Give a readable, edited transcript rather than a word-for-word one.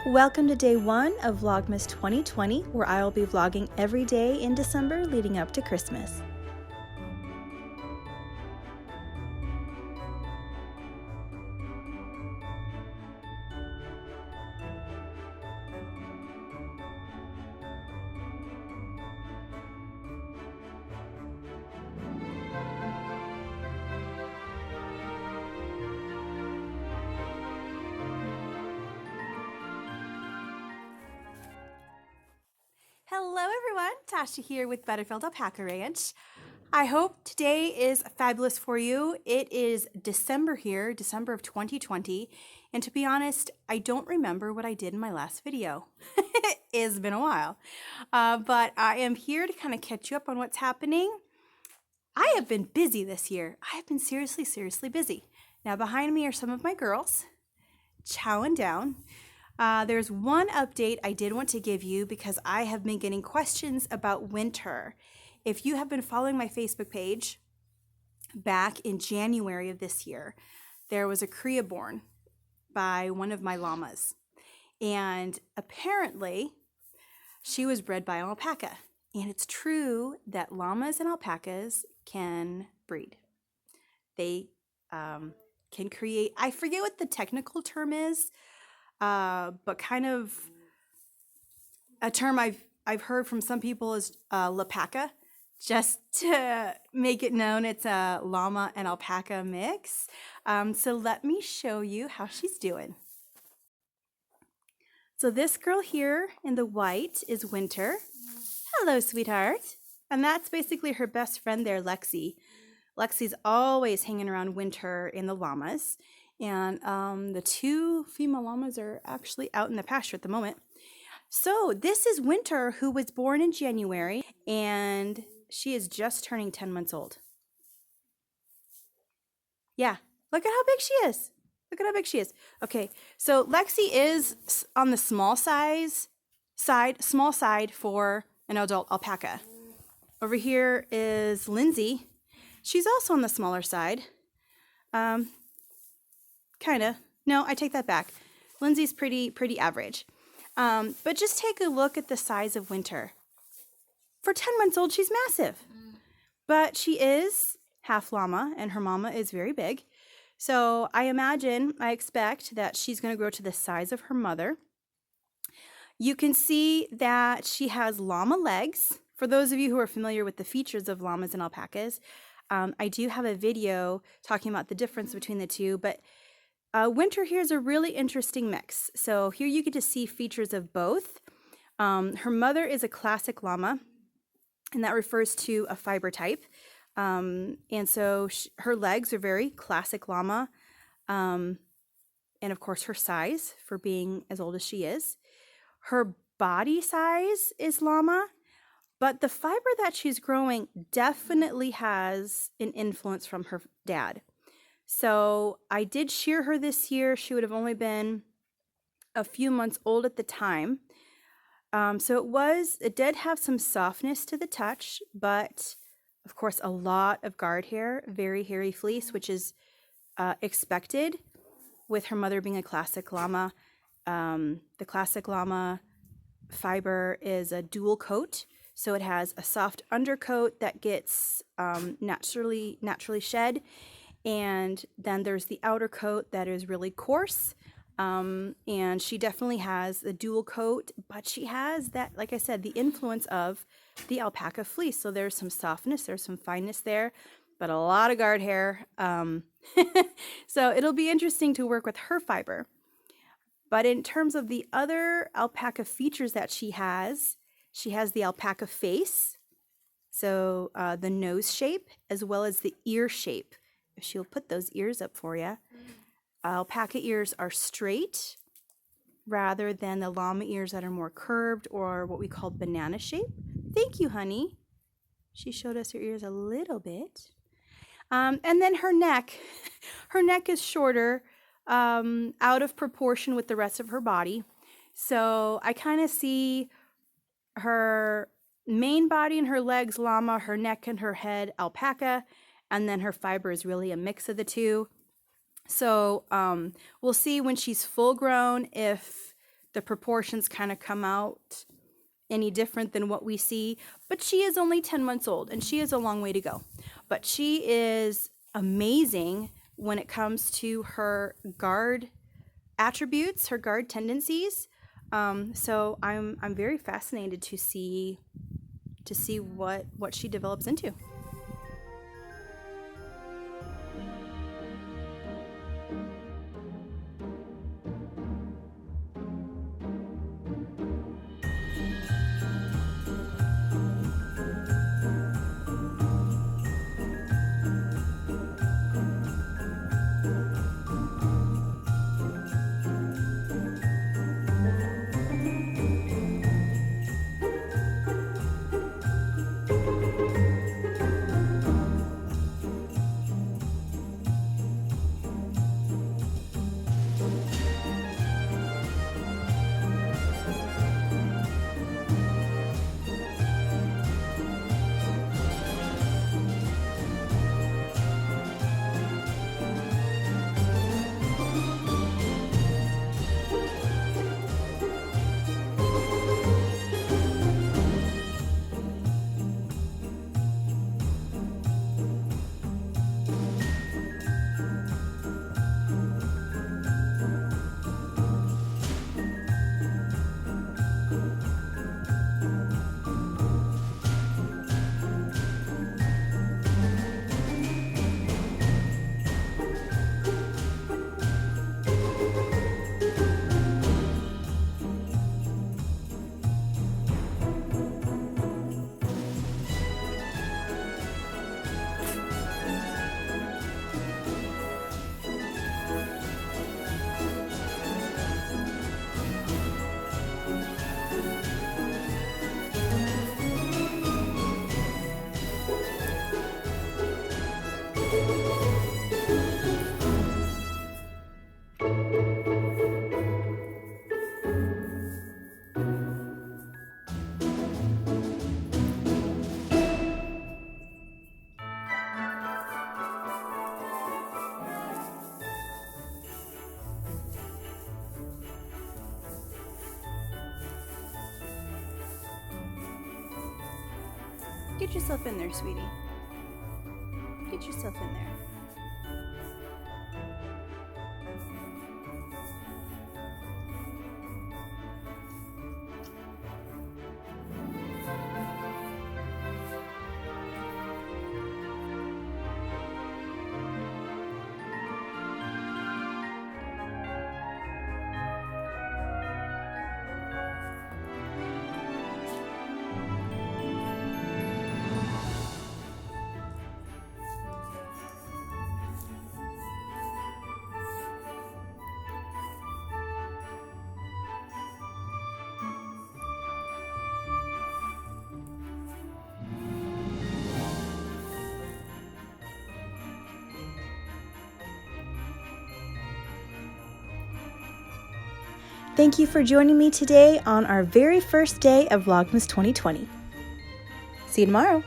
Welcome to day one of Vlogmas 2020, where I will be vlogging every day in December leading up to Christmas. Hello everyone, Tasha here with Butterfield Alpaca Ranch. I hope today is fabulous for you. It is December here, December of 2020, and to be honest, I don't remember what I did in my last video. It's been a while, but I am here to kind of catch you up on what's happening. I have been busy this year. I have been seriously busy. Now behind me are some of my girls chowing down. There's one update I did want to give you because I have been getting questions about winter. If you have been following my Facebook page, back in January of this year, there was a cria born by one of my llamas. And apparently, she was bred by an alpaca. And it's true that llamas and alpacas can breed. They can create, I forget what the technical term is, but kind of a term I've heard from some people is alpaca, just to make it known it's a llama and alpaca mix. So let me show you how she's doing. So this girl here in the white is Winter. Hello, sweetheart. And that's basically her best friend there, Lexi. Lexi's always hanging around Winter and the llamas. And the two female llamas are actually out in the pasture at the moment. So this is Winter, who was born in January, and she is just turning 10 months old. Yeah, look at how big she is. Look at how big she is. Okay, so Lexi is on the small side for an adult alpaca. Over here is Lindsay. She's also on the smaller side. Kinda. No, I take that back. Lindsay's pretty average. But just take a look at the size of Winter. For 10 months old, she's massive. But she is half llama, and her mama is very big. So I expect that she's going to grow to the size of her mother. You can see that she has llama legs. For those of you who are familiar with the features of llamas and alpacas, I do have a video talking about the difference between the two, but Winter here is a really interesting mix. So here you get to see features of both. Her mother is a classic llama, and that refers to a fiber type. And so her legs are very classic llama, and of course her size for being as old as she is. Her body size is llama, but the fiber that she's growing definitely has an influence from her dad. So I did shear her this year. She would have only been a few months old at the time. So it did have some softness to the touch, but of course a lot of guard hair, very hairy fleece, which is expected with her mother being a classic llama. The classic llama fiber is a dual coat. So it has a soft undercoat that gets naturally shed. And then there's the outer coat that is really coarse. And she definitely has the dual coat, but she has that, like I said, the influence of the alpaca fleece. So there's some softness, there's some fineness there, but a lot of guard hair. So it'll be interesting to work with her fiber. But in terms of the other alpaca features that she has the alpaca face, so the nose shape, as well as the ear shape. If she'll put those ears up for you. Alpaca ears are straight rather than the llama ears that are more curved or what we call banana shape. Thank you, honey. She showed us her ears a little bit. And then her neck. Her neck is shorter, out of proportion with the rest of her body. So I kind of see her main body and her legs llama, her neck and her head alpaca, and then her fiber is really a mix of the two. So we'll see when she's full grown if the proportions kind of come out any different than what we see. But she is only 10 months old, and she has a long way to go. But she is amazing when it comes to her guard attributes, her guard tendencies. So I'm very fascinated to see what she develops into. Get yourself in there, sweetie. Get yourself in there. Thank you for joining me today on our very first day of Vlogmas 2020. See you tomorrow.